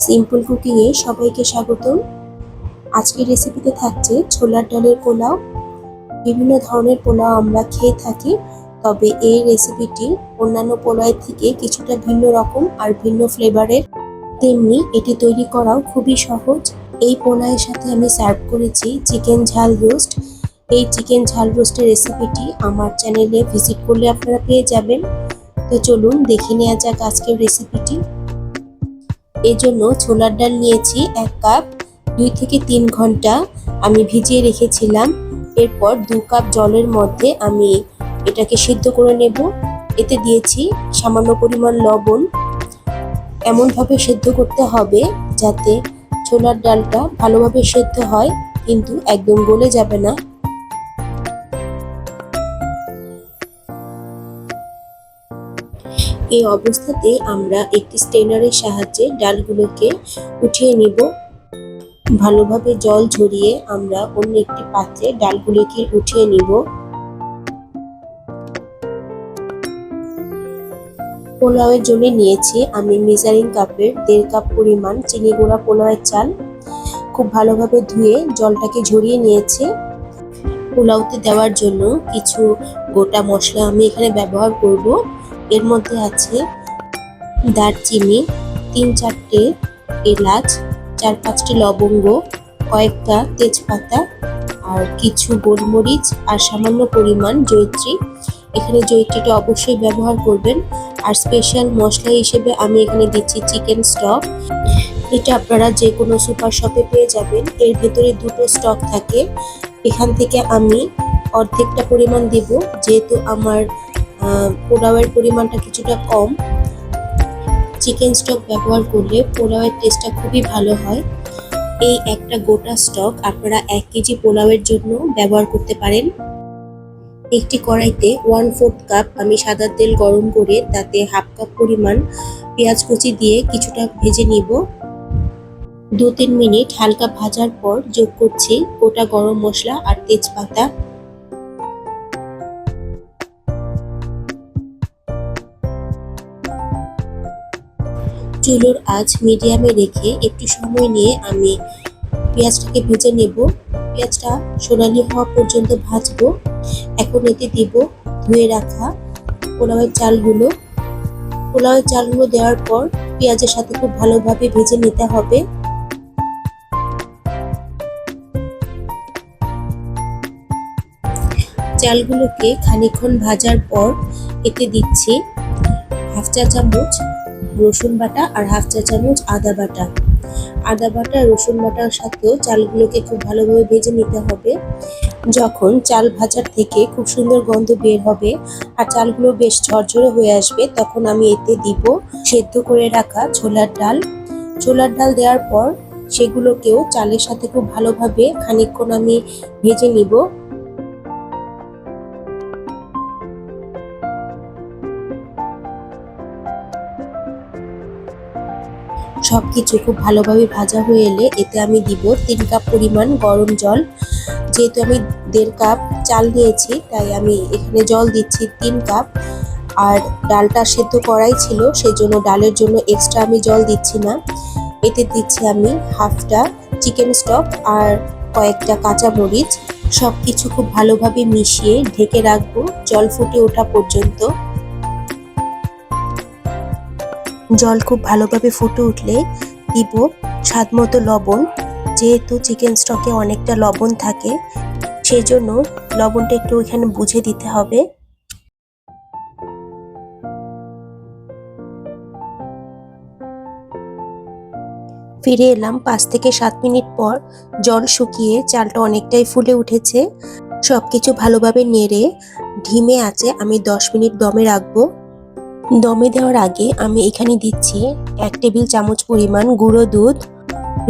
Simple কুকিংয়ে সবাইকে স্বাগতম। আজকের রেসিপিতে থাকছে ছোলার ডালের পোলাও। বিভিন্ন ধরনের পোলাও আমরা খেয়ে থাকি, তবে এই রেসিপিটি অন্যান্য পোলাওয়ের থেকে কিছুটা ভিন্ন রকম আর ভিন্ন ফ্লেভারের। তেমনি এটি তৈরি করাও খুবই সহজ। এই পোলাওয়ের সাথে আমি সার্ভ করেছি চিকেন ঝাল রোস্ট। এই চিকেন ঝাল রোস্টের রেসিপিটি আমার চ্যানেলে ভিজিট করলে আপনারা পেয়ে যাবেন। তো চলুন দেখে নেওয়া যাক আজকের রেসিপিটি। এই জন্য ছোলার ডাল নিয়েছি 1 কাপ। 2 থেকে 3 ঘন্টা আমি ভিজিয়ে রেখেছিলাম। এরপর 2 কাপ জলের মধ্যে আমি এটাকে সিদ্ধ করে নেব। এতে দিয়েছি সামান্য পরিমাণ লবণ। এমনভাবে সিদ্ধ করতে হবে যাতে ছোলার ডালটা ভালোভাবে সিদ্ধ হয়, কিন্তু একদম গলে যাবে না। এই অবস্থাতে আমরা একটি স্ট্রেনারের সাহায্যে ডালগুলোকে উঠিয়ে নিব। ভালোভাবে জল ঝরিয়ে আমরা অন্য একটি পাত্রে ডালগুলোকে উঠিয়ে নিব। পোলাওয়ের জন্য নিয়েছি আমি মেজারিং কাপের 1.5 কাপ পরিমাণ চিনি গুঁড়া পোলাওয়ের চাল। খুব ভালোভাবে ধুয়ে জলটাকে ঝরিয়ে নিয়েছি। পোলাওতে দেওয়ার জন্য কিছু গোটা মশলা আমি এখানে ব্যবহার করব। এর মধ্যে আছে দারচিনি, 3-4টে এলাচ, 4-5টি লবঙ্গ, কয়েকটা তেজপাতা আর কিছু গোলমরিচ আর সামান্য পরিমাণ জয়িত্রী। এখানে জয়িত্রীটা অবশ্যই ব্যবহার করবেন। আর স্পেশাল মশলা হিসেবে আমি এখানে দিচ্ছি চিকেন স্টক। এটা আপনারা যে কোনো সুপার শপে পেয়ে যাবেন। এর ভেতরে 2টো স্টক থাকে। এখান থেকে আমি অর্ধেকটা পরিমাণ দেব, যেহেতু আমার পোলাওয়ের পরিমাণটা কিছুটা কম। চিকেন স্টক ব্যবহার করলে পোলাওয়ের টেস্টটা খুবই ভালো হয়। এই একটা গোটা স্টক আপনারা 1 কেজি পোলাওয়ের জন্য ব্যবহার করতে পারেন। একটি কড়াইতে 1/4 কাপ আমি সাদা তেল গরম করে তাতে 1/2 কাপ পরিমাণ পেঁয়াজ কুচি দিয়ে কিছুটা ভেজে নিব। 2-3 মিনিট হালকা ভাজার পর যোগ করছি গোটা গরম মশলা আর তেজপাতা। চুলোর আঁচ মিডিয়ামে রেখে একটু সময় নিয়ে আমি পেঁয়াজটাকে ভেজে নেব। পেঁয়াজটা সোনালি হওয়া পর্যন্ত ভাজবো। এখন এতে দিব ধুয়ে রাখা পোলাওয়ের চালগুলো। পোলাওয়ের চালগুলো দেওয়ার পর পেঁয়াজের সাথে খুব ভালোভাবে ভেজে নিতে হবে। চালগুলোকে খানিকক্ষণ ভাজার পর এতে দিচ্ছি 1/2 চা চামচ রসুন বাটা আর 1/2 চা চামচ আদা বাটা। আদা বাটা রসুন বাটার সাথেও চালগুলোকে খুব ভালোভাবে ভেজে নিতে হবে। যখন চাল ভাজার থেকে খুব সুন্দর গন্ধ বের হবে আর চালগুলো বেশ ঝরঝরে হয়ে আসবে, তখন আমি এতে দিব সেদ্ধ করে রাখা ছোলার ডাল। ছোলার ডাল দেওয়ার পর সেগুলোকেও চালের সাথে খুব ভালোভাবে খানিকক্ষণ আমি ভেজে নিব। সবকিছু খুব ভালোভাবে ভাজা হয়ে এলে এতে আমি দিব 3 কাপ পরিমাণ গরম জল। যেহেতু আমি 1.5 কাপ চাল নিয়েছি, তাই আমি এখানে জল দিচ্ছি 3 কাপ। আর ডালটা সেদ্ধ করাই ছিল, সেজন্য ডালের জন্য এক্সট্রা আমি জল দিচ্ছি না। এতে দিচ্ছি আমি 1/2টা চিকেন স্টক আর কয়েকটা কাঁচা মরিচ। সবকিছু খুব ভালোভাবে মিশিয়ে ঢেকে রাখবো জল ফুটে ওঠা পর্যন্ত। জল খুব ভালোভাবে ফুটে উঠলে দিব স্বাদমতো লবণ। যেহেতু চিকেন স্টকে অনেকটা লবণ থাকে, সেজন্য লবণটা একটু এখানে বুঝে দিতে হবে। ফিরে এলাম 5 থেকে 7 মিনিট পর। জল শুকিয়ে চালটা অনেকটাই ফুলে উঠেছে। সবকিছু ভালোভাবে নেড়ে ধিমে আঁচে আমি 10 মিনিট দমে রাখবো। দমে দেওয়ার আগে আমি এখানে দিচ্ছি 1 টেবিল চামচ পরিমাণ গুঁড়ো দুধ।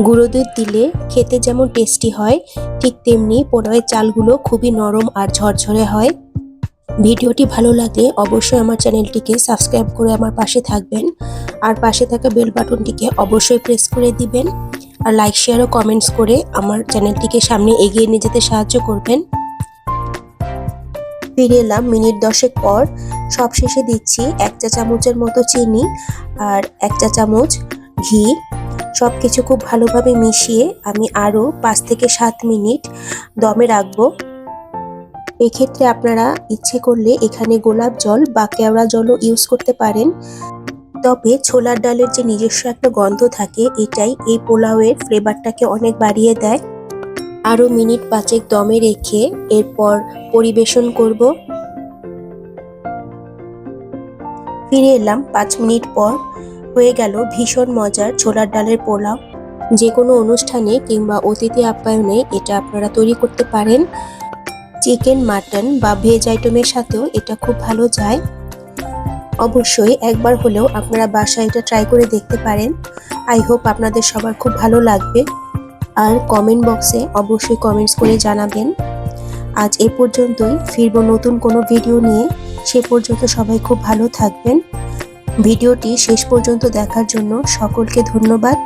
গুঁড়ো দুধ দিলে খেতে যেমন টেস্টি হয়, ঠিক তেমনি পোলাওয়ের চালগুলো খুবই নরম আর ঝরঝরে হয়। ভিডিওটি ভালো লাগলে অবশ্যই আমার চ্যানেলটিকে সাবস্ক্রাইব করে আমার পাশে থাকবেন। আর পাশে থাকা বেল বাটনটিকে অবশ্যই প্রেস করে দিবেন। আর লাইক শেয়ার ও কমেন্টস করে আমার চ্যানেলটিকে সামনে এগিয়ে নিয়ে যেতে সাহায্য করবেন। ফিরে এলাম মিনিট 10 পর। সবশেষে দিচ্ছি 1 চা চামচের মতো চিনি আর 1 চা চামচ ঘি। সবকিছু খুব ভালোভাবে মিশিয়ে আমি আরো 5 থেকে 7 মিনিট দমে রাখবো। এক্ষেত্রে আপনারা ইচ্ছে করলে এখানে গোলাপ জল বা কেওড়া জলও ইউজ করতে পারেন। তবে ছোলার ডালের যে নিজস্ব একটা গন্ধ থাকে, এটাই এই পোলাওয়ের ফ্লেভারটাকে অনেক বাড়িয়ে দেয়। আরো মিনিট 5 দমে রেখে এরপর পরিবেশন করব। ফিরে এলাম 5 মিনিট পর। হয়ে গেল ভীষণ মজার ছোলার ডালের পোলাও। যে কোনো অনুষ্ঠানে কিংবা অতিথি আপ্যায়নে এটা আপনারা তৈরি করতে পারেন। চিকেন, মাটন বা ভেজ আইটেমের সাথেও এটা খুব ভালো যায়। অবশ্যই একবার হলেও আপনারা বাসায় এটা ট্রাই করে দেখতে পারেন। আই হোপ আপনাদের সবার খুব ভালো লাগবে। আর কমেন্ট বক্সে অবশ্যই কমেন্টস করে জানাবেন। আজ এ পর্যন্তই, ফিরবো নতুন কোনো ভিডিও নিয়ে। সে পর্যন্ত সবাই খুব ভালো থাকবেন। ভিডিওটি শেষ পর্যন্ত দেখার জন্য সকলকে ধন্যবাদ।